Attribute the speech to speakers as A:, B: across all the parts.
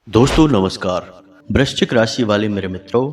A: दोस्तों नमस्कार। वृश्चिक राशि वाले मेरे मित्रों,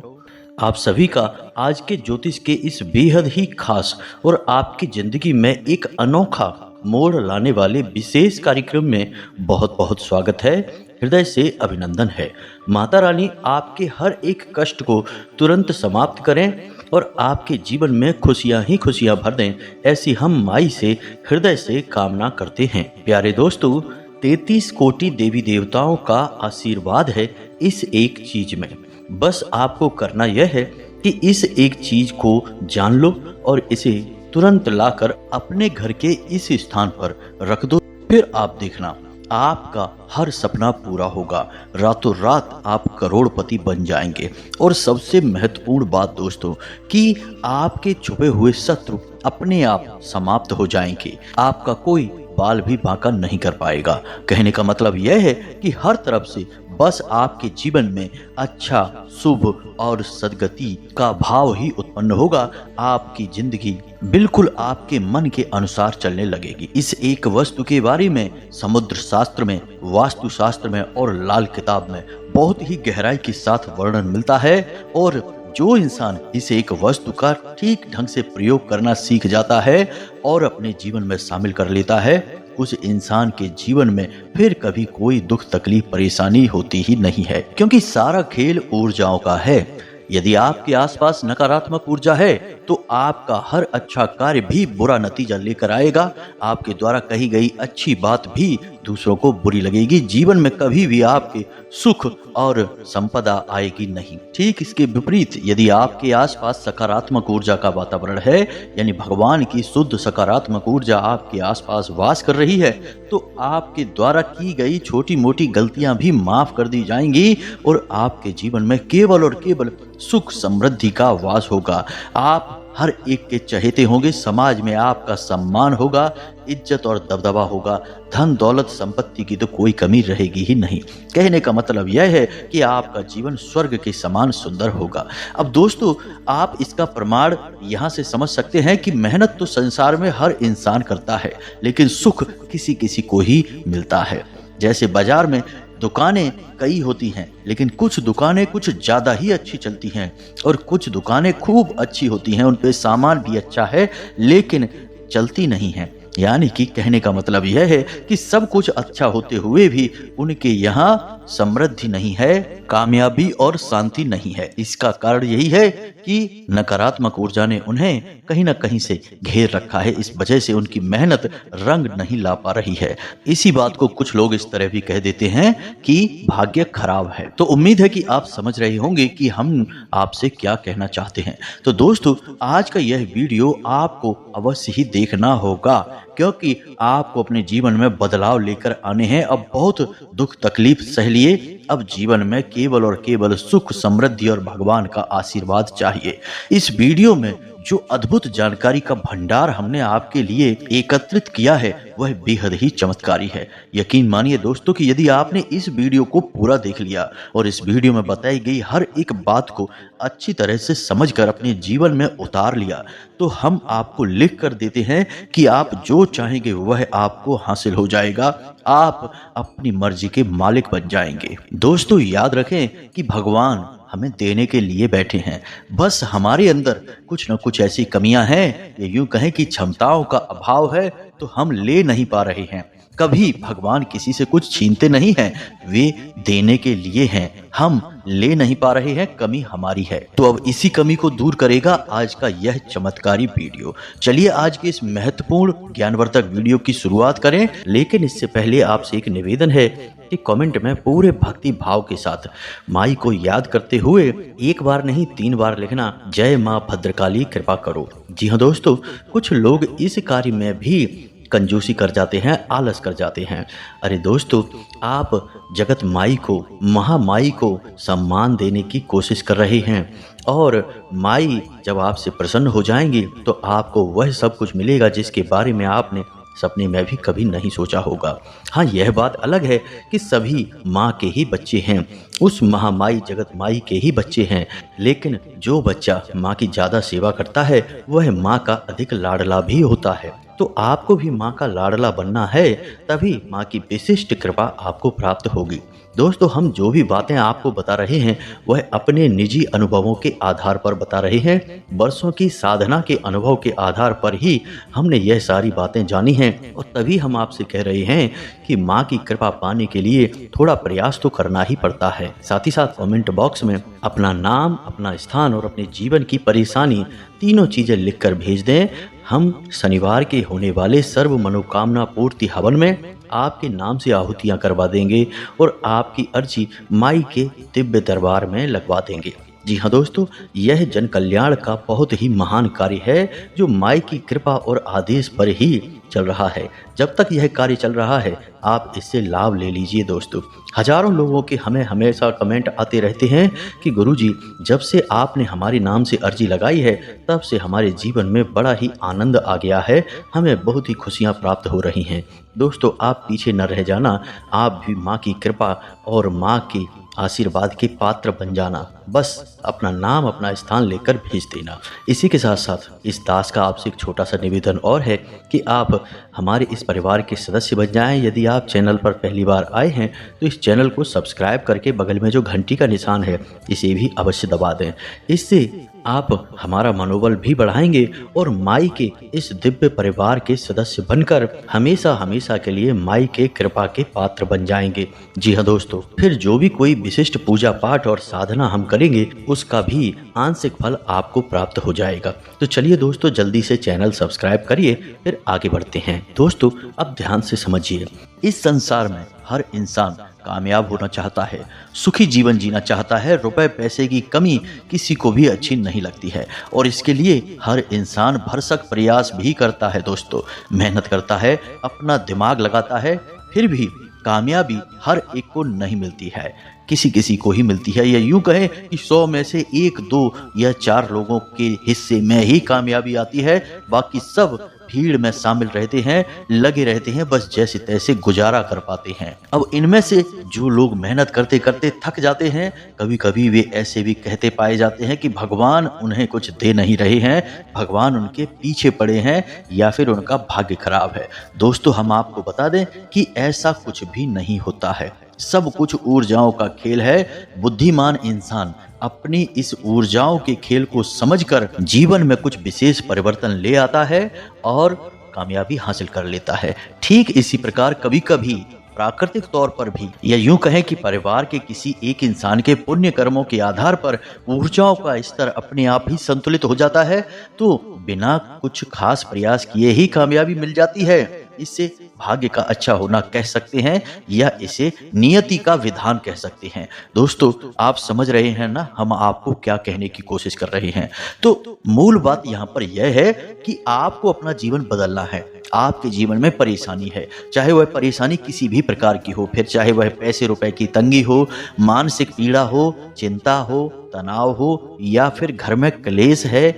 A: आप सभी का आज के ज्योतिष के इस बेहद ही खास और आपकी जिंदगी में एक अनोखा मोड़ लाने वाले विशेष कार्यक्रम में बहुत बहुत स्वागत है। हृदय से अभिनंदन है। माता रानी आपके हर एक कष्ट को तुरंत समाप्त करें और आपके जीवन में खुशियां ही खुशियां भर दें, ऐसी हम माई से हृदय से कामना करते हैं। प्यारे दोस्तों, 33 कोटि देवी देवताओं का आशीर्वाद है इस एक चीज में। बस आपको करना यह है कि इस एक चीज को जान लो और इसे तुरंत लाकर अपने घर के इस स्थान पर रख दो। फिर आप देखना, आपका हर सपना पूरा होगा। रातों रात आप करोड़पति बन जाएंगे। और सबसे महत्वपूर्ण बात दोस्तों, कि आपके छुपे हुए शत्रु अपने आप समाप्त हो जाएंगे। आपका कोई बाल भी बांका नहीं कर पाएगा। कहने का मतलब यह है कि हर तरफ से बस आपके जीवन में अच्छा, शुभ और सद्गति का भाव ही उत्पन्न होगा। आपकी जिंदगी बिल्कुल आपके मन के अनुसार चलने लगेगी। इस एक वस्तु के बारे में समुद्र शास्त्र में, वास्तु शास्त्र में और लाल किताब में बहुत ही गहराई के साथ वर्णन मिलता है। और जो इंसान इस एक वस्तु का ठीक ढंग से प्रयोग करना सीख जाता है और अपने जीवन में शामिल कर लेता है, उस इंसान के जीवन में फिर कभी कोई दुख, तकलीफ, परेशानी होती ही नहीं है। क्योंकि सारा खेल ऊर्जाओं का है। यदि आपके आसपास नकारात्मक ऊर्जा है तो आपका हर अच्छा कार्य भी बुरा नतीजा लेकर आएगा। आपके द्वारा कही गई अच्छी बात भी दूसरों को बुरी लगेगी। जीवन में कभी भी आपके सुख और संपदा आएगी नहीं। ठीक इसके विपरीत, यदि आपके आसपास सकारात्मक ऊर्जा का वातावरण है, यानी भगवान की शुद्ध सकारात्मक ऊर्जा आपके आसपास वास कर रही है, तो आपके द्वारा की गई छोटी मोटी गलतियां भी माफ कर दी जाएंगी और आपके जीवन में केवल और केवल सुख समृद्धि का वास होगा। आप हर एक के चहेते होंगे। समाज में आपका सम्मान होगा, इज्जत और दबदबा होगा। धन दौलत संपत्ति की तो कोई कमी रहेगी ही नहीं। कहने का मतलब यह है कि आपका जीवन स्वर्ग के समान सुंदर होगा। अब दोस्तों, आप इसका प्रमाण यहाँ से समझ सकते हैं कि मेहनत तो संसार में हर इंसान करता है, लेकिन सुख किसी किसी को ही मिलता है। जैसे बाजार में दुकानें कई होती हैं, लेकिन कुछ दुकानें कुछ ज़्यादा ही अच्छी चलती हैं और कुछ दुकानें खूब अच्छी होती हैं, उन पे सामान भी अच्छा है लेकिन चलती नहीं हैं। यानी कि कहने का मतलब यह है कि सब कुछ अच्छा होते हुए भी उनके यहाँ समृद्धि नहीं है, कामयाबी और शांति नहीं है। इसका कारण यही है कि नकारात्मक ऊर्जा ने उन्हें कहीं ना कहीं से घेर रखा है। इस वजह से उनकी मेहनत रंग नहीं ला पा रही है। इसी बात को कुछ लोग इस तरह भी कह देते हैं कि भाग्य खराब है। तो उम्मीद है कि आप समझ रहे होंगे कि हम आपसे क्या कहना चाहते हैं। तो दोस्तों, आज का यह वीडियो आपको अवश्य ही देखना होगा, क्योंकि आपको अपने जीवन में बदलाव लेकर आने हैं। अब बहुत दुख तकलीफ सह लिए, अब जीवन में केवल और केवल सुख, समृद्धि और भगवान का आशीर्वाद चाहिए। इस वीडियो में जो अद्भुत जानकारी का भंडार हमने आपके लिए एकत्रित किया है, वह बेहद ही चमत्कारी है। यकीन मानिए दोस्तों कि यदि आपने इस वीडियो को पूरा देख लिया और इस वीडियो में बताई गई हर एक बात को अच्छी तरह से समझकर अपने जीवन में उतार लिया, तो हम आपको लिख कर देते हैं कि आप जो चाहेंगे वह आपको हासिल हो जाएगा। आप अपनी मर्जी के मालिक बन जाएंगे। दोस्तों, याद रखें कि भगवान हमें देने के लिए बैठे हैं। बस हमारे अंदर कुछ न कुछ ऐसी कमियां हैं, या यूं कहें कि क्षमताओं का अभाव है, तो हम ले नहीं पा रहे हैं। कभी भगवान किसी से कुछ छीनते नहीं हैं, वे देने के लिए हैं। हम ले नहीं पा रहे हैं, कमी हमारी है। तो अब इसी कमी को दूर करेगा आज का यह चमत्कारी वीडियो। चलिए आज के इस महत्वपूर्ण ज्ञानवर्धक वीडियो की शुरुआत करें। लेकिन इससे पहले आपसे एक निवेदन है कि कमेंट में पूरे भक्ति भाव के साथ माई को याद करते हुए एक बार नहीं 3 बार लिखना, जय माँ भद्रकाली कृपा करो। जी हाँ दोस्तों, कुछ लोग इस कार्य में भी कंजूसी कर जाते हैं, आलस कर जाते हैं। अरे दोस्तों, आप जगत माई को, महामाई को सम्मान देने की कोशिश कर रहे हैं और माई जब आपसे प्रसन्न हो जाएंगी तो आपको वह सब कुछ मिलेगा जिसके बारे में आपने सपने में भी कभी नहीं सोचा होगा। हाँ, यह बात अलग है कि सभी माँ के ही बच्चे हैं, उस महामाई जगत माई के ही बच्चे हैं, लेकिन जो बच्चा माँ की ज़्यादा सेवा करता है वह माँ का अधिक लाडला भी होता है। तो आपको भी माँ का लाडला बनना है, तभी माँ की विशिष्ट कृपा आपको प्राप्त होगी। दोस्तों, हम जो भी बातें आपको बता रहे हैं वह अपने निजी अनुभवों के आधार पर बता रहे हैं। वर्षों की साधना के अनुभव के आधार पर ही हमने यह सारी बातें जानी हैं और तभी हम आपसे कह रहे हैं कि माँ की कृपा पाने के लिए थोड़ा प्रयास तो करना ही पड़ता है। साथ ही साथ कमेंट बॉक्स में अपना नाम, अपना स्थान और अपने जीवन की परेशानी तीनों चीजें लिखकर भेज दें। हम शनिवार के होने वाले सर्व मनोकामना पूर्ति हवन में आपके नाम से आहुतियां करवा देंगे और आपकी अर्जी माई के दिव्य दरबार में लगवा देंगे। जी हाँ दोस्तों, यह जन कल्याण का बहुत ही महान कार्य है जो माई की कृपा और आदेश पर ही चल रहा है। जब तक यह कार्य चल रहा है आप इससे लाभ ले लीजिए। दोस्तों, हजारों लोगों के हमें हमेशा कमेंट आते रहते हैं कि गुरुजी, जब से आपने हमारे नाम से अर्जी लगाई है तब से हमारे जीवन में बड़ा ही आनंद आ गया है, हमें बहुत ही खुशियां प्राप्त हो रही हैं। दोस्तों, आप पीछे न रह जाना, आप भी माँ की कृपा और माँ की आशीर्वाद के पात्र बन जाना। बस अपना नाम, अपना स्थान लेकर भेज देना। इसी के साथ साथ इस दास का आपसे एक छोटा सा निवेदन और है कि आप हमारे इस परिवार के सदस्य बन जाएं। यदि आप चैनल पर पहली बार आए हैं तो इस चैनल को सब्सक्राइब करके बगल में जो घंटी का निशान है इसे भी अवश्य दबा दें। इससे आप हमारा मनोबल भी बढ़ाएंगे और माई के इस दिव्य परिवार के सदस्य बनकर हमेशा हमेशा के लिए माई के कृपा के पात्र बन जाएंगे। जी हाँ दोस्तों, फिर जो भी कोई विशिष्ट पूजा पाठ और साधना हम करेंगे उसका भी आंशिक फल आपको प्राप्त हो जाएगा। तो चलिए दोस्तों, जल्दी से चैनल सब्सक्राइब करिए, फिर आगे बढ़ते हैं। दोस्तों, अब ध्यान से समझिए, इस संसार में हर इंसान कामयाब होना चाहता है, सुखी जीवन जीना चाहता है। रुपए पैसे की कमी किसी को भी अच्छी नहीं लगती है और इसके लिए हर इंसान भरसक प्रयास भी करता है। दोस्तों, मेहनत करता है, अपना दिमाग लगाता है, फिर भी कामयाबी हर एक को नहीं मिलती है, किसी किसी को ही मिलती है। या यूं कहें कि 100 में से 1, 2 या 4 लोगों के हिस्से में ही कामयाबी आती है, बाकी सब भीड़ में शामिल रहते हैं, लगे रहते हैं, बस जैसे तैसे गुजारा कर पाते हैं। अब इनमें से जो लोग मेहनत करते करते थक जाते हैं, कभी कभी वे ऐसे भी कहते पाए जाते हैं कि भगवान उन्हें कुछ दे नहीं रहे हैं, भगवान उनके पीछे पड़े हैं या फिर उनका भाग्य खराब है। दोस्तों, हम आपको बता दें कि ऐसा कुछ भी नहीं होता है, सब कुछ ऊर्जाओं का खेल है। बुद्धिमान इंसान अपनी इस ऊर्जाओं के खेल को समझकर जीवन में कुछ विशेष परिवर्तन ले आता है और कामयाबी हासिल कर लेता है। ठीक इसी प्रकार कभी कभी प्राकृतिक तौर पर भी, या यूं कहें कि परिवार के किसी एक इंसान के पुण्य कर्मों के आधार पर ऊर्जाओं का स्तर अपने आप ही संतुलित हो जाता है, तो बिना कुछ खास प्रयास किए ही कामयाबी मिल जाती है। इसे भाग्य का अच्छा होना कह सकते हैं या इसे नियति का विधान कह सकते हैं। दोस्तों, आप समझ रहे हैं ना हम आपको क्या कहने की कोशिश कर रहे हैं। तो मूल बात यहाँ पर यह है कि आपको अपना जीवन बदलना है। आपके जीवन में परेशानी है, चाहे वह परेशानी किसी भी प्रकार की हो, फिर चाहे वह पैसे रुपए की तंगी हो, मानसिक पीड़ा हो, चिंता हो, तनाव हो, या फिर घर में क्लेश है,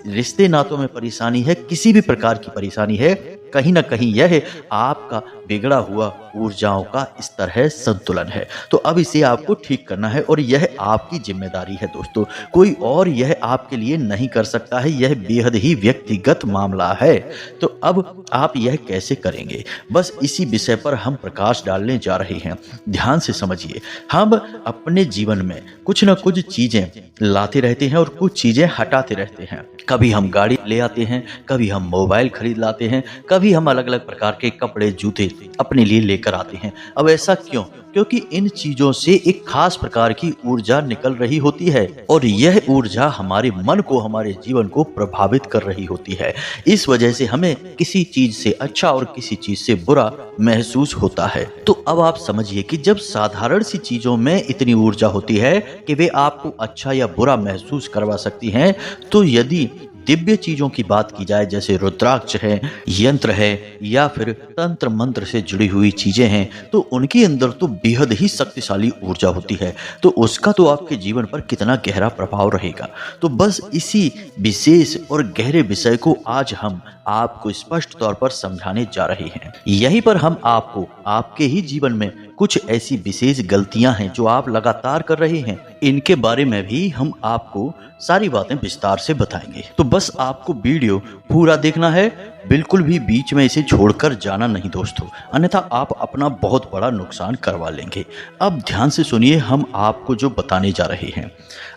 A: रिश्ते नातों में परेशानी है, किसी भी प्रकार की परेशानी है, कहीं ना कहीं यह आपका बिगड़ा हुआ ऊर्जाओं का स्तर है, संतुलन है। तो अब इसे आपको ठीक करना है और यह आपकी जिम्मेदारी है। दोस्तों, कोई और यह आपके लिए नहीं कर सकता है, यह बेहद ही व्यक्तिगत मामला है। तो अब आप यह कैसे करेंगे, बस इसी विषय पर हम प्रकाश डालने जा रहे हैं। ध्यान से समझिए, हम अपने जीवन में कुछ न कुछ चीजें लाते रहते हैं और कुछ चीजें हटाते रहते हैं। कभी हम गाड़ी ले आते हैं, कभी हम मोबाइल खरीद लाते हैं, कभी हम अलग अलग प्रकार के कपड़े, जूते अपने लिए लेकर आते हैं। अब ऐसा क्यों? क्योंकि इन चीजों से एक खास प्रकार की ऊर्जा निकल रही होती है और यह ऊर्जा हमारे मन को, हमारे जीवन को प्रभावित कर रही होती है। इस वजह से हमें किसी चीज से अच्छा और किसी चीज से बुरा महसूस होता है। तो अब आप समझिए कि जब साधारण सी चीजों में इतनी ऊर्जा होती है कि वे आपको अच्छा या बुरा महसूस करवा सकती हैं, तो यदि दिव्य चीजों की बात की जाए, जैसे रुद्राक्ष है, यंत्र है या फिर तंत्र मंत्र से जुड़ी हुई चीजें हैं, तो उनके अंदर तो बेहद ही शक्तिशाली ऊर्जा होती है। तो उसका तो आपके जीवन पर कितना गहरा प्रभाव रहेगा। तो बस इसी विशेष और गहरे विषय को आज हम आपको स्पष्ट तौर पर समझाने जा रहे हैं। यहीं पर हम आपको आपके ही जीवन में कुछ ऐसी विशेष गलतियां हैं जो आप लगातार कर रहे हैं, इनके बारे में भी हम आपको सारी बातें विस्तार से बताएंगे। तो बस आपको वीडियो पूरा देखना है, बिल्कुल भी बीच में इसे छोड़कर जाना नहीं दोस्तों, अन्यथा आप अपना बहुत बड़ा नुकसान करवा लेंगे। अब ध्यान से सुनिए, हम आपको जो बताने जा रहे हैं।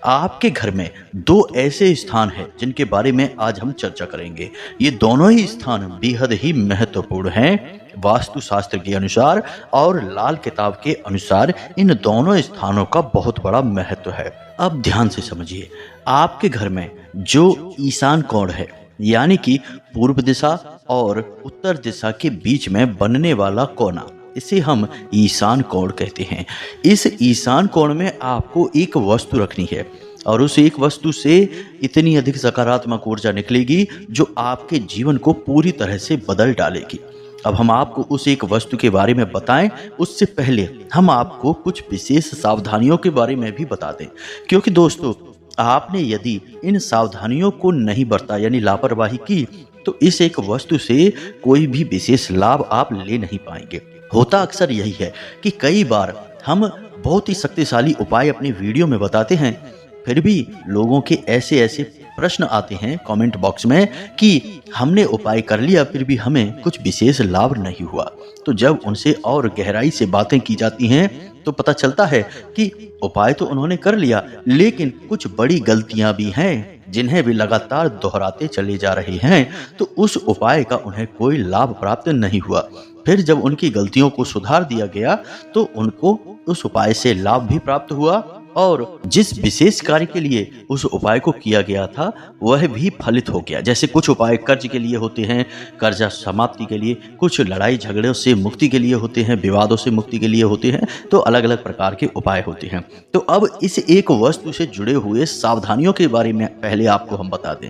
A: आपके घर में दो ऐसे स्थान हैं जिनके बारे में आज हम चर्चा करेंगे। ये दोनों ही स्थान बेहद ही महत्वपूर्ण हैं वास्तुशास्त्र के अनुसार, और लाल किताब के अनुसार इन दोनों स्थानों का बहुत बड़ा महत्व है। अब ध्यान से समझिए, आपके घर में जो ईशान कोण है, यानी कि पूर्व दिशा और उत्तर दिशा के बीच में बनने वाला कोना, इसे हम ईशान कोण कहते हैं। इस ईशान कोण में आपको एक वस्तु रखनी है और उस एक वस्तु से इतनी अधिक सकारात्मक ऊर्जा निकलेगी जो आपके जीवन को पूरी तरह से बदल डालेगी। अब हम आपको उस एक वस्तु के बारे में बताएं, उससे पहले हम आपको कुछ विशेष सावधानियों के बारे में भी बता दें, क्योंकि दोस्तों आपने यदि इन सावधानियों को नहीं बरता यानी लापरवाही की, तो इस एक वस्तु से कोई भी विशेष लाभ आप ले नहीं पाएंगे। होता अक्सर यही है कि कई बार हम बहुत ही शक्तिशाली उपाय अपनी वीडियो में बताते हैं, फिर भी लोगों के ऐसे ऐसे प्रश्न आते हैं कमेंट बॉक्स में कि हमने उपाय कर लिया फिर भी हमें कुछ विशेष लाभ नहीं हुआ। तो जब उनसे और गहराई से बातें की जाती हैं तो पता चलता है कि उपाय तो उन्होंने कर लिया, लेकिन कुछ बड़ी गलतियां भी हैं जिन्हें भी लगातार दोहराते चले जा रहे हैं, तो उस उपाय का उन्हें कोई लाभ प्राप्त नहीं हुआ। फिर जब उनकी गलतियों को सुधार दिया गया तो उनको उस उपाय से लाभ भी प्राप्त हुआ, और जिस विशेष कार्य के लिए उस उपाय को किया गया था वह भी फलित हो गया। जैसे कुछ उपाय कर्ज के लिए होते हैं, कर्जा समाप्ति के लिए, कुछ लड़ाई झगड़ों से मुक्ति के लिए होते हैं, विवादों से मुक्ति के लिए होते हैं, तो अलग अलग प्रकार के उपाय होते हैं। तो अब इस एक वस्तु से जुड़े हुए सावधानियों के बारे में पहले आपको हम बता दें।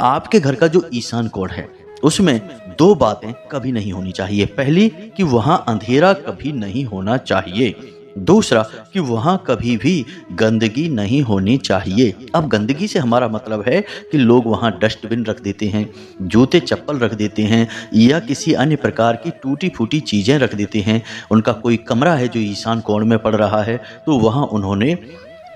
A: आपके घर का जो ईशान कोण है उसमें दो बातें कभी नहीं होनी चाहिए। पहली कि वहां अंधेरा कभी नहीं होना चाहिए, दूसरा कि वहां कभी भी गंदगी नहीं होनी चाहिए। अब गंदगी से हमारा मतलब है कि लोग वहां डस्टबिन रख देते हैं, जूते चप्पल रख देते हैं, या किसी अन्य प्रकार की टूटी फूटी चीजें रख देते हैं। उनका कोई कमरा है जो ईशान कोण में पड़ रहा है, तो वहां उन्होंने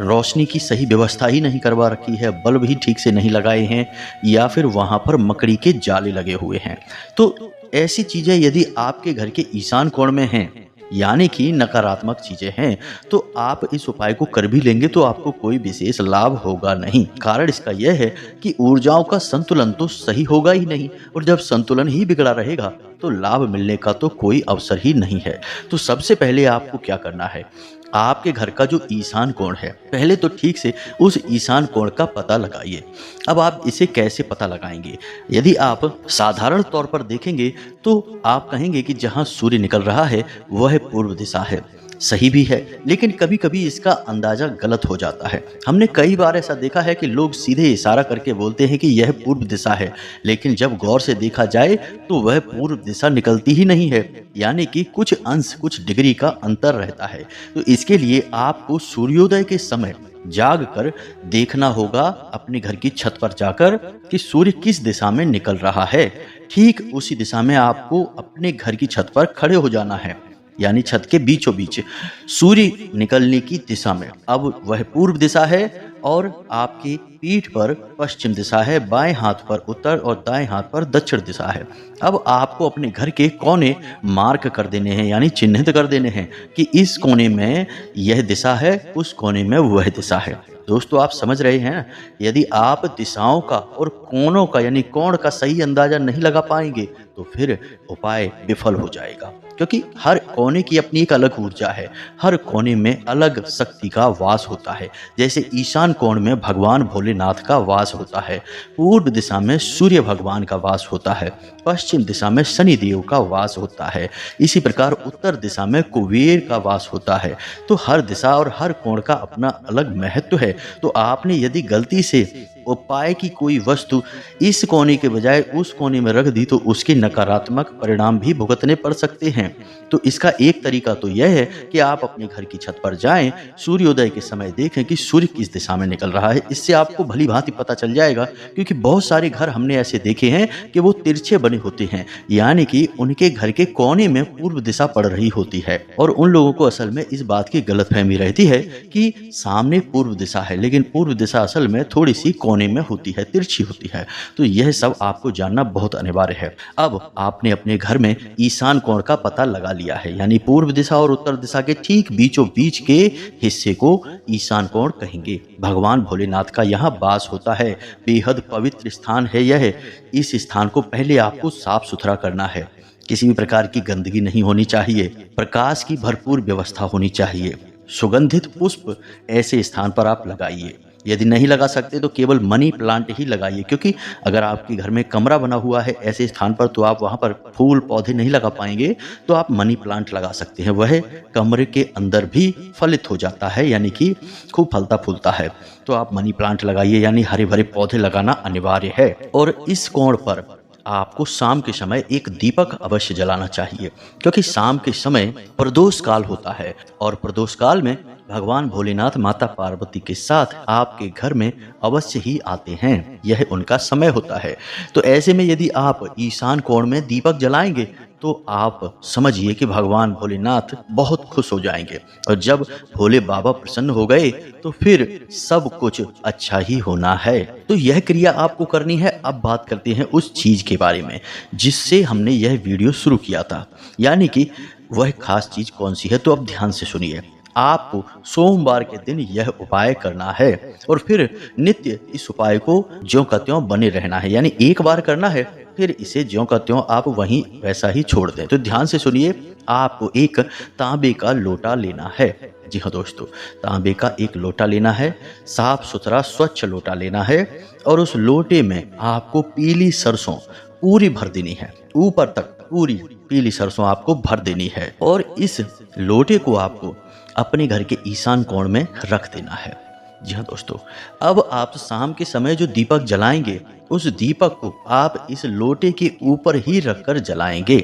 A: रोशनी की सही व्यवस्था ही नहीं करवा रखी है, बल्ब ही ठीक से नहीं लगाए हैं, या फिर वहां पर मकड़ी के जाले लगे हुए हैं। तो ऐसी चीजें यदि आपके घर के ईशान कोण में हैं, यानी कि नकारात्मक चीजें हैं, तो आप इस उपाय को कर भी लेंगे तो आपको कोई विशेष लाभ होगा नहीं। कारण इसका यह है कि ऊर्जाओं का संतुलन तो सही होगा ही नहीं, और जब संतुलन ही बिगड़ा रहेगा तो लाभ मिलने का तो कोई अवसर ही नहीं है। तो सबसे पहले आपको क्या करना है, आपके घर का जो ईशान कोण है, पहले तो ठीक से उस ईशान कोण का पता लगाइए। अब आप इसे कैसे पता लगाएंगे? यदि आप साधारण तौर पर देखेंगे तो आप कहेंगे कि जहां सूर्य निकल रहा है वह पूर्व दिशा है। सही भी है, लेकिन कभी कभी इसका अंदाजा गलत हो जाता है। हमने कई बार ऐसा देखा है कि लोग सीधे इशारा करके बोलते हैं कि यह पूर्व दिशा है, लेकिन जब गौर से देखा जाए तो वह पूर्व दिशा निकलती ही नहीं है, यानी कि कुछ अंश कुछ डिग्री का अंतर रहता है। तो इसके लिए आपको सूर्योदय के समय जाग कर देखना होगा अपने घर की छत पर जाकर कि सूर्य किस दिशा में निकल रहा है। ठीक उसी दिशा में आपको अपने घर की छत पर खड़े हो जाना है, यानी छत के बीचों बीच सूर्य निकलने की दिशा में। अब वह पूर्व दिशा है और आपकी पीठ पर पश्चिम दिशा है, बाएं हाथ पर उत्तर और दाएं हाथ पर दक्षिण दिशा है। अब आपको अपने घर के कोने मार्क कर देने हैं, यानी चिन्हित कर देने हैं कि इस कोने में यह दिशा है, उस कोने में वह दिशा है। दोस्तों आप समझ रहे हैं, यदि आप दिशाओं का और कोणों का यानी कोण का सही अंदाजा नहीं लगा पाएंगे तो फिर उपाय विफल हो जाएगा, क्योंकि हर कोने की अपनी एक अलग ऊर्जा है, हर कोने में अलग शक्ति का वास होता है। जैसे ईशान कोण में भगवान भोलेनाथ का वास होता है, पूर्व दिशा में सूर्य भगवान का वास होता है, पश्चिम दिशा में शनि देव का वास होता है, इसी प्रकार उत्तर दिशा में कुबेर का वास होता है। तो हर दिशा और हर कोण का अपना अलग महत्व है। तो आपने यदि गलती से उपाय की कोई वस्तु इस कोने के बजाय उस कोने में रख दी तो उसके नकारात्मक परिणाम भी भुगतने पड़ सकते हैं। हैं तो इसका एक तरीका तो यह है कि आप अपने घर की छत पर जाएं, सूर्योदय के समय देखें कि सूर्य किस दिशा में निकल रहा है। इससे आपको भली भांति पता चल जाएगा, क्योंकि बहुत सारे घर हमने ऐसे देखे हैं कि वो तिरछे बने होते हैं, यानी कि उनके घर के कोने में पूर्व दिशा पड़ रही होती है और उन लोगों को असल में इस बात की गलतफहमी रहती है कि सामने पूर्व दिशा है, लेकिन पूर्व दिशा असल में थोड़ी सी कोने में होती है, तिरछी होती है। तो यह सब आपको जानना बहुत अनिवार्य है। अब आपने अपने घर में ईशान कोण का पता लगा लिया है, यानी पूर्व दिशा और उत्तर दिशा के ठीक बीचों बीच के हिस्से को ईशान कोण कहेंगे। भगवान भोलेनाथ का यहाँ वास होता है, बेहद पवित्र स्थान है यह। इस स्थान को पहले आपको साफ सुथरा करना है, किसी भी प्रकार की गंदगी नहीं होनी चाहिए, प्रकाश की भरपूर व्यवस्था होनी चाहिए, सुगंधित पुष्प ऐसे स्थान पर आप लगाइए। यदि नहीं लगा सकते तो केवल मनी प्लांट ही लगाइए, क्योंकि अगर आपके घर में कमरा बना हुआ है ऐसे स्थान पर तो आप वहाँ पर फूल पौधे नहीं लगा पाएंगे, तो आप मनी प्लांट लगा सकते हैं। वह कमरे के अंदर भी फलित हो जाता है, यानी कि खूब फलता फूलता है। तो आप मनी प्लांट लगाइए, यानी हरे भरे पौधे लगाना अनिवार्य है। और इस कोण पर आपको शाम के समय एक दीपक अवश्य जलाना चाहिए, क्योंकि शाम के समय प्रदोष काल होता है और प्रदोष काल में भगवान भोलेनाथ माता पार्वती के साथ आपके घर में अवश्य ही आते हैं, यह उनका समय होता है। तो ऐसे में यदि आप ईशान कोण में दीपक जलाएंगे तो आप समझिए कि भगवान भोलेनाथ बहुत खुश हो जाएंगे, और जब भोले बाबा प्रसन्न हो गए तो फिर सब कुछ अच्छा ही होना है। तो यह क्रिया आपको करनी है। अब बात करते हैं उस चीज के बारे में जिससे हमने यह वीडियो शुरू किया था, यानी कि वह खास चीज कौन सी है। तो अब ध्यान से सुनिए। आपको सोमवार के दिन यह उपाय करना है और फिर नित्य इस उपाय को ज्यों का त्यों बने रहना है, यानी एक बार करना है फिर इसे ज्यों का त्यों आप वहीं वैसा ही छोड़ दें। तो ध्यान से सुनिए। आपको एक तांबे का लोटा लेना है। जी हाँ दोस्तों, तांबे का एक लोटा लेना है, साफ सुथरा स्वच्छ लोटा लेना है, और उस लोटे में आपको पीली सरसों पूरी भर देनी है, ऊपर तक पूरी पीली सरसों आपको भर देनी है। और इस लोटे को आपको अपने घर के ईशान कोण में रख देना है। जी हाँ दोस्तों, अब आप शाम के समय जो दीपक जलाएंगे उस दीपक को आप इस लोटे के ऊपर ही रखकर जलाएंगे।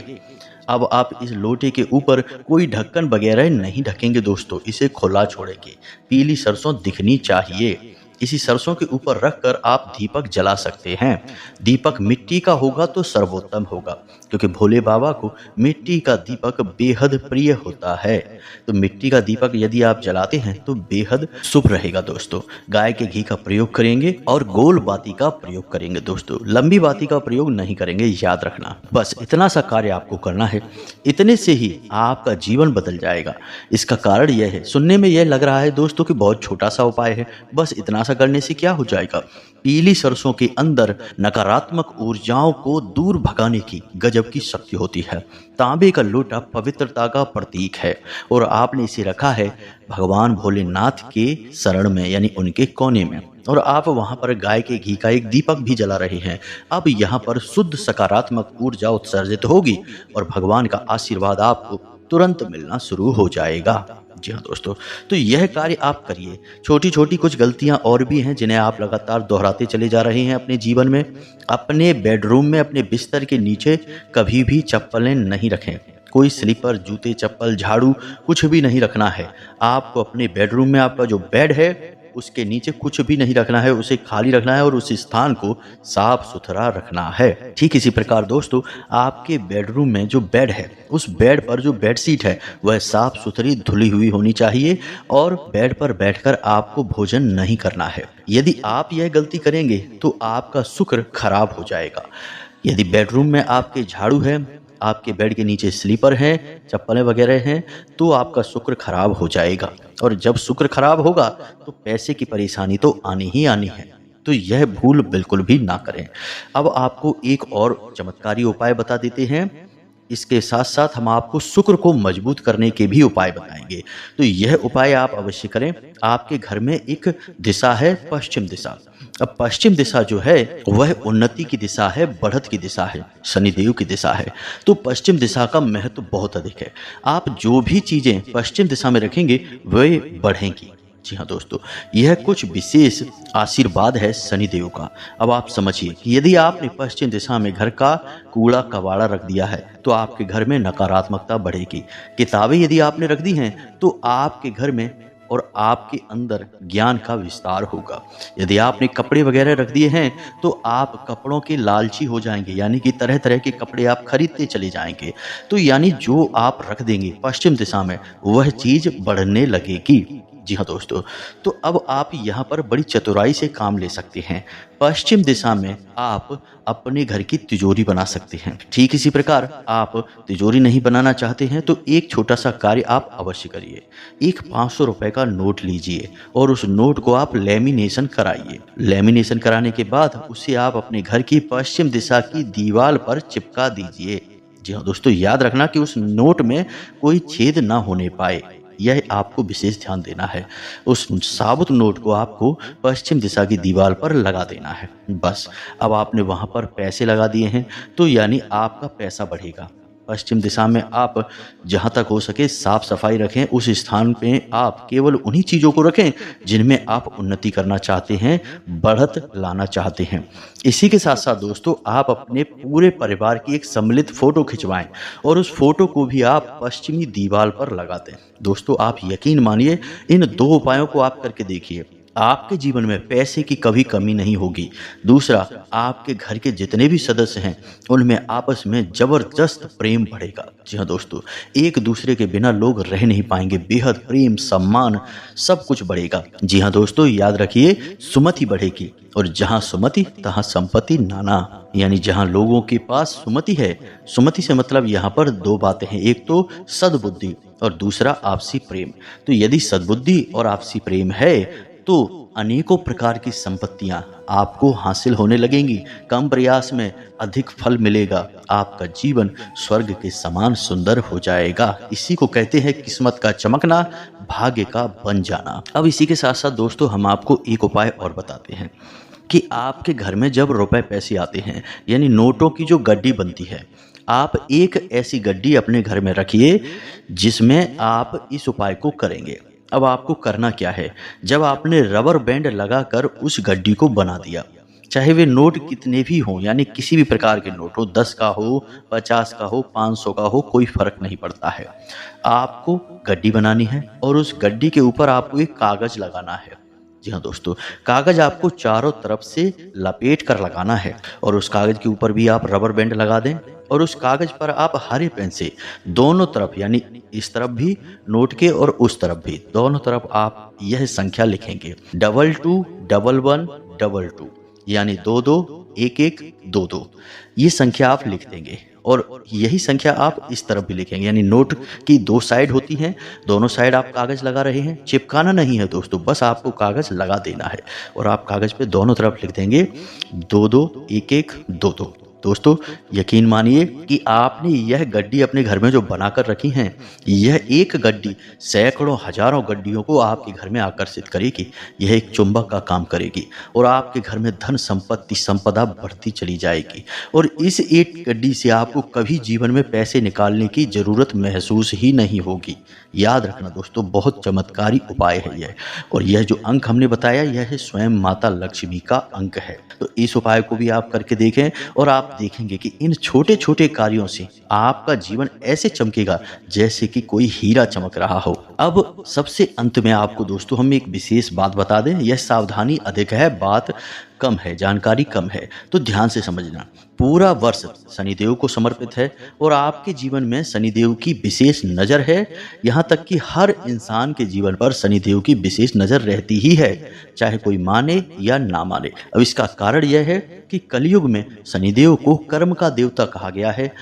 A: अब आप इस लोटे के ऊपर कोई ढक्कन वगैरह नहीं ढकेंगे दोस्तों, इसे खुला छोड़ेंगे। पीली सरसों दिखनी चाहिए। इसी सरसों के ऊपर रखकर आप दीपक जला सकते हैं। दीपक मिट्टी का होगा तो सर्वोत्तम होगा, क्योंकि भोले बाबा को मिट्टी का दीपक बेहद प्रिय होता है। तो मिट्टी का दीपक यदि आप जलाते हैं तो बेहद शुभ रहेगा दोस्तों। गाय के घी का प्रयोग करेंगे और गोल बाती का प्रयोग करेंगे दोस्तों, लंबी बाती का प्रयोग नहीं करेंगे, याद रखना। बस इतना सा कार्य आपको करना है, इतने से ही आपका जीवन बदल जाएगा। इसका कारण यह है, सुनने में यह लग रहा है दोस्तों कि बहुत छोटा सा उपाय है, बस इतना करने से क्या हो जाएगा। पीली सरसों के अंदर नकारात्मक ऊर्जाओं को दूर भगाने की गजब की शक्ति होती है। तांबे का लोटा पवित्रता का प्रतीक है और आपने इसे रखा है भगवान भोलेनाथ के शरण में, यानी उनके कोने में, और आप वहां पर गाय के घी का एक दीपक भी जला रहे हैं। अब यहाँ पर शुद्ध सकारात्मक ऊर्जा उत्सर्जित होगी और भगवान का आशीर्वाद आपको तुरंत मिलना शुरू हो जाएगा। जी हाँ दोस्तों, तो यह कार्य आप करिए। छोटी छोटी कुछ गलतियां और भी हैं जिन्हें आप लगातार दोहराते चले जा रहे हैं अपने जीवन में। अपने बेडरूम में अपने बिस्तर के नीचे कभी भी चप्पलें नहीं रखें। कोई स्लीपर, जूते, चप्पल, झाड़ू कुछ भी नहीं रखना है। आपको अपने बेडरूम में आपका जो बेड है उसके नीचे कुछ भी नहीं रखना है, उसे खाली रखना है और उस स्थान को साफ सुथरा रखना है। ठीक इसी प्रकार दोस्तों, आपके बेडरूम में जो बेड है उस बेड पर जो बेडशीट है वह साफ सुथरी धुली हुई होनी चाहिए और बेड पर बैठकर आपको भोजन नहीं करना है। यदि आप यह गलती करेंगे तो आपका शुक्र खराब हो जाएगा। यदि बेडरूम में आपके झाड़ू है, आपके बेड के नीचे स्लीपर हैं, चप्पलें वगैरह हैं, तो आपका शुक्र खराब हो जाएगा, और जब शुक्र खराब होगा तो पैसे की परेशानी तो आनी ही आनी है। तो यह भूल बिल्कुल भी ना करें। अब आपको एक और चमत्कारी उपाय बता देते हैं। इसके साथ साथ हम आपको शुक्र को मजबूत करने के भी उपाय बताएंगे। तो यह उपाय आप अवश्य करें। आपके घर में एक दिशा है पश्चिम दिशा। अब पश्चिम दिशा जो है वह उन्नति की दिशा है, बढ़त की दिशा है, शनिदेव की दिशा है। तो पश्चिम दिशा का महत्व बहुत अधिक है। आप जो भी चीजें पश्चिम दिशा में रखेंगे वे बढ़ेंगी, जी हाँ दोस्तों, यह कुछ विशेष आशीर्वाद है शनिदेव का। अब आप समझिए कि यदि आपने पश्चिम दिशा में घर का कूड़ा कबाड़ा रख दिया है तो आपके घर में नकारात्मकता बढ़ेगी। किताबें यदि आपने रख दी हैं तो आपके घर में और आपके अंदर ज्ञान का विस्तार होगा। यदि आपने कपड़े वगैरह रख दिए हैं तो आप कपड़ों के लालची हो जाएंगे, यानी कि तरह तरह के कपड़े आप खरीदते चले जाएंगे। तो यानी जो आप रख देंगे पश्चिम दिशा में वह चीज बढ़ने लगेगी। जी हाँ दोस्तों, तो अब आप यहाँ पर बड़ी चतुराई से काम ले सकते हैं। पश्चिम दिशा में आप अपने घर की तिजोरी बना सकते हैं। ठीक इसी प्रकार आप तिजोरी नहीं बनाना चाहते हैं तो एक छोटा सा कार्य आप अवश्य करिए। एक 500 रुपए का नोट लीजिए और उस नोट को आप लेमिनेशन कराइए। लेमिनेशन कराने के बाद उसे आप अपने घर की पश्चिम दिशा की दीवार पर चिपका दीजिए। जी हाँ दोस्तों, याद रखना कि उस नोट में कोई छेद ना होने पाए, यह आपको विशेष ध्यान देना है। उस साबुत नोट को आपको पश्चिम दिशा की दीवार पर लगा देना है। बस अब आपने वहां पर पैसे लगा दिए हैं तो यानी आपका पैसा बढ़ेगा। पश्चिम दिशा में आप जहां तक हो सके साफ सफाई रखें। उस स्थान पे आप केवल उन्हीं चीज़ों को रखें जिनमें आप उन्नति करना चाहते हैं, बढ़त लाना चाहते हैं। इसी के साथ साथ दोस्तों, आप अपने पूरे परिवार की एक सम्मिलित फोटो खिंचवाएं और उस फोटो को भी आप पश्चिमी दीवार पर लगा दें। दोस्तों, आप यकीन मानिए, इन 2 उपायों को आप करके देखिए, आपके जीवन में पैसे की कभी कमी नहीं होगी। दूसरा, आपके घर के जितने भी सदस्य हैं उनमें आपस में जबरदस्त प्रेम बढ़ेगा। जी हाँ दोस्तों, एक दूसरे के बिना लोग रह नहीं पाएंगे। बेहद प्रेम, सम्मान, सब कुछ बढ़ेगा। जी हाँ दोस्तों, याद रखिए, सुमति बढ़ेगी और जहाँ सुमति तहाँ संपत्ति नाना। यानी जहाँ लोगों के पास सुमति है, सुमति से मतलब यहाँ पर 2 बातें हैं, एक तो सद्बुद्धि और दूसरा आपसी प्रेम। तो यदि सद्बुद्धि और आपसी प्रेम है तो अनेकों प्रकार की संपत्तियां आपको हासिल होने लगेंगी। कम प्रयास में अधिक फल मिलेगा। आपका जीवन स्वर्ग के समान सुंदर हो जाएगा। इसी को कहते हैं किस्मत का चमकना, भाग्य का बन जाना। अब इसी के साथ साथ दोस्तों, हम आपको एक उपाय और बताते हैं कि आपके घर में जब रुपए पैसे आते हैं, यानी नोटों की जो गड्डी बनती है, आप एक ऐसी गड्डी अपने घर में रखिए जिसमें आप इस उपाय को करेंगे। अब आपको करना क्या है, जब आपने रबर बैंड लगाकर उस गड्डी को बना दिया, चाहे वे नोट कितने भी हों, यानी किसी भी प्रकार के नोट हो, 10 का हो, 50 का हो, 500 का हो, कोई फर्क नहीं पड़ता है। आपको गड्डी बनानी है और उस गड्डी के ऊपर आपको एक कागज लगाना है। जी हाँ दोस्तों, कागज आपको चारों तरफ से लपेट कर लगाना है और उस कागज के ऊपर भी आप रबर बैंड लगा दें और उस कागज पर आप हरे पेन से दोनों तरफ, यानी इस तरफ भी नोट के और उस तरफ भी, दोनों तरफ आप यह संख्या लिखेंगे, 221122, यानी 221122। ये संख्या आप लिख देंगे और यही संख्या आप इस तरफ भी लिखेंगे, यानी नोट की 2 साइड होती हैं, दोनों साइड आप कागज लगा रहे हैं। चिपकाना नहीं है दोस्तों, बस आपको कागज लगा देना है और आप कागज पे दोनों तरफ लिख देंगे 221122। दोस्तों, यकीन मानिए कि आपने यह गड्डी अपने घर में जो बनाकर रखी हैं, यह एक गड्डी सैकड़ों हजारों गड्डियों को आपके घर में आकर्षित करेगी। यह एक चुंबक का काम करेगी और आपके घर में धन संपत्ति संपदा बढ़ती चली जाएगी और इस एक गड्डी से आपको कभी जीवन में पैसे निकालने की जरूरत महसूस ही नहीं होगी। याद रखना दोस्तों, बहुत चमत्कारी उपाय है यह, और यह जो अंक हमने बताया, यह है स्वयं माता लक्ष्मी का अंक है। तो इस उपाय को भी आप करके देखें और आप देखेंगे कि इन छोटे छोटे कार्यों से आपका जीवन ऐसे चमकेगा जैसे कि कोई हीरा चमक रहा हो। अब सबसे अंत में आपको दोस्तों हम एक विशेष बात बता दें, यह सावधानी अधिक है, बात कम है, जानकारी कम है, तो ध्यान से समझना। पूरा वर्ष शनिदेव को समर्पित है और आपके जीवन में शनिदेव की विशेष नज़र है। यहाँ तक कि हर इंसान के जीवन पर शनिदेव की विशेष नज़र रहती ही है, चाहे कोई माने या ना माने। अब इसका कारण यह है कि कलयुग में शनिदेव को कर्म का देवता कहा गया है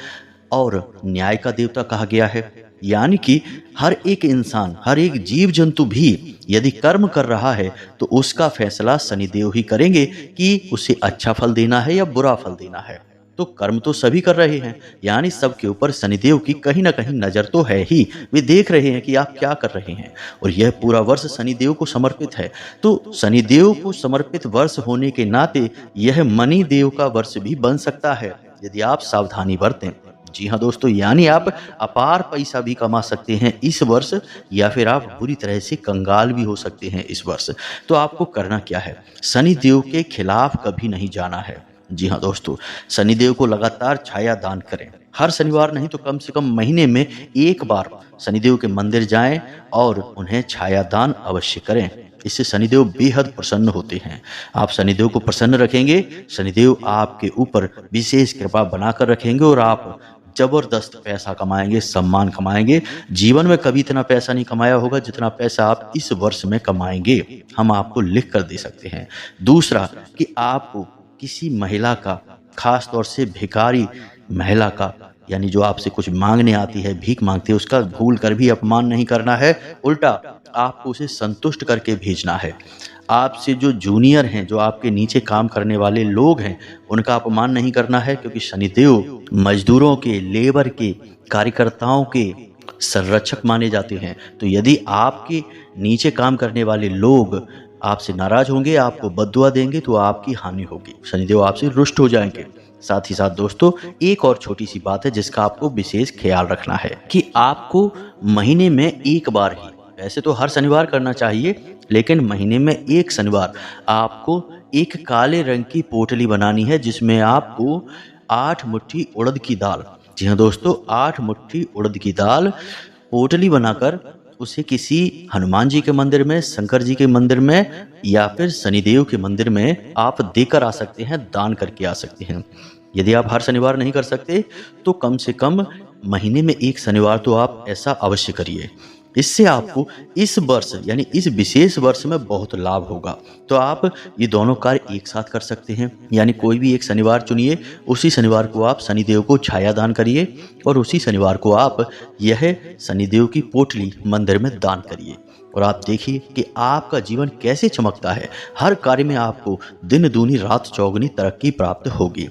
A: और न्याय का देवता कहा गया है। यानी कि हर एक इंसान, हर एक जीव जंतु भी यदि कर्म कर रहा है तो उसका फैसला शनिदेव ही करेंगे कि उसे अच्छा फल देना है या बुरा फल देना है। तो कर्म तो सभी कर रहे हैं, यानी सबके ऊपर शनिदेव की कहीं ना कहीं नजर तो है ही। वे देख रहे हैं कि आप क्या कर रहे हैं और यह पूरा वर्ष शनिदेव को समर्पित है। तो शनिदेव को समर्पित वर्ष होने के नाते यह मणि देव का वर्ष भी बन सकता है यदि आप सावधानी बरतें। जी हाँ दोस्तों, यानी आप अपार पैसा भी कमा सकते हैं इस वर्ष, या फिर आप बुरी तरह से कंगाल भी हो सकते हैं इस वर्ष। तो आपको करना क्या है, शनि देव के खिलाफ कभी नहीं जाना है। जी हाँ दोस्तों, शनि देव को लगातार छाया दान करें। हर शनिवार नहीं तो कम से कम महीने में एक बार शनिदेव के मंदिर जाएं और उन्हें छाया दान अवश्य करें। इससे शनिदेव बेहद प्रसन्न होते हैं। आप शनिदेव को प्रसन्न रखेंगे, शनिदेव आपके ऊपर विशेष कृपा बनाकर रखेंगे और आप जबरदस्त पैसा कमाएंगे, सम्मान कमाएंगे। जीवन में कभी इतना पैसा नहीं कमाया होगा जितना पैसा आप इस वर्ष में कमाएंगे, हम आपको लिख कर दे सकते हैं। दूसरा कि आपको किसी महिला का, खास तौर से भिखारी महिला का, यानी जो आपसे कुछ मांगने आती है, भीख मांगती है, उसका भूल कर भी अपमान नहीं करना है। उल्टा आपको उसे संतुष्ट करके भेजना है। आपसे जो जूनियर हैं, जो आपके नीचे काम करने वाले लोग हैं, उनका अपमान नहीं करना है, क्योंकि शनिदेव मजदूरों के, लेबर के, कार्यकर्ताओं के संरक्षक माने जाते हैं। तो यदि आपके नीचे काम करने वाले लोग आपसे नाराज होंगे, आपको बद्दुआ देंगे, तो आपकी हानि होगी, शनिदेव आपसे रुष्ट हो जाएंगे। साथ ही साथ दोस्तों, एक और छोटी सी बात है जिसका आपको विशेष ख्याल रखना है कि आपको महीने में एक बार ही, वैसे तो हर शनिवार करना चाहिए, लेकिन महीने में एक शनिवार आपको एक काले रंग की पोटली बनानी है, जिसमें आपको 8 मुट्ठी उड़द की दाल, जी हाँ दोस्तों, 8 मुट्ठी उड़द की दाल पोटली बनाकर उसे किसी हनुमान जी के मंदिर में, शंकर जी के मंदिर में, या फिर शनिदेव के मंदिर में आप देकर आ सकते हैं, दान करके आ सकते हैं। यदि आप हर शनिवार नहीं कर सकते तो कम से कम महीने में एक शनिवार तो आप ऐसा अवश्य करिए। इससे आपको इस वर्ष, यानी इस विशेष वर्ष में बहुत लाभ होगा। तो आप ये दोनों कार्य एक साथ कर सकते हैं, यानी कोई भी एक शनिवार चुनिए, उसी शनिवार को आप शनिदेव को छाया दान करिए और उसी शनिवार को आप यह शनिदेव की पोटली मंदिर में दान करिए। और आप देखिए कि आपका जीवन कैसे चमकता है। हर कार्य में आपको दिन दूनी रात चौगुनी तरक्की प्राप्त होगी।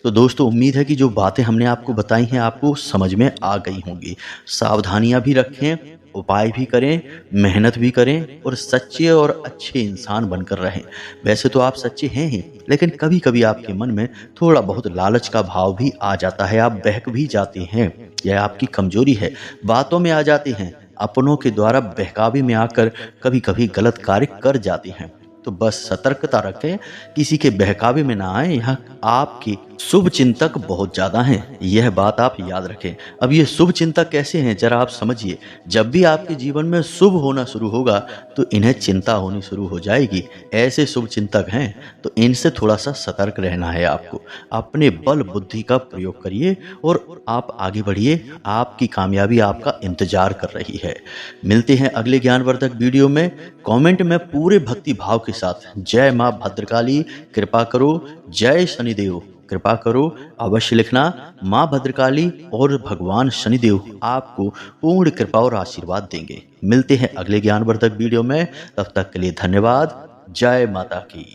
A: तो दोस्तों, उम्मीद है कि जो बातें हमने आपको बताई हैं आपको समझ में आ गई होंगी। सावधानियां भी रखें, उपाय भी करें, मेहनत भी करें और सच्चे और अच्छे इंसान बनकर रहें। वैसे तो आप सच्चे हैं ही, लेकिन कभी कभी आपके मन में थोड़ा बहुत लालच का भाव भी आ जाता है, आप बहक भी जाते हैं, यह आपकी कमजोरी है। बातों में आ जाते हैं, अपनों के द्वारा बहकावे में आकर कभी कभी गलत कार्य कर जाते हैं। तो बस सतर्कता रखें, किसी के बहकावे में ना आए। यहाँ आपके शुभ चिंतक बहुत ज़्यादा हैं, यह बात आप याद रखें। अब ये शुभ चिंतक कैसे हैं, जरा आप समझिए। जब भी आपके जीवन में शुभ होना शुरू होगा तो इन्हें चिंता होनी शुरू हो जाएगी। ऐसे शुभ चिंतक हैं, तो इनसे थोड़ा सा सतर्क रहना है आपको। अपने बल बुद्धि का प्रयोग करिए और आप आगे बढ़िए, आपकी कामयाबी आपका इंतजार कर रही है। मिलते हैं अगले ज्ञानवर्धक वीडियो में। कमेंट में पूरे भक्ति भाव के साथ जय माँ भद्रकाली कृपा करो, जय शनिदेव कृपा करो अवश्य लिखना। माँ भद्रकाली और भगवान शनिदेव आपको पूर्ण कृपा और आशीर्वाद देंगे। मिलते हैं अगले ज्ञानवर्धक वीडियो में, तब तक के लिए धन्यवाद। जय माता की।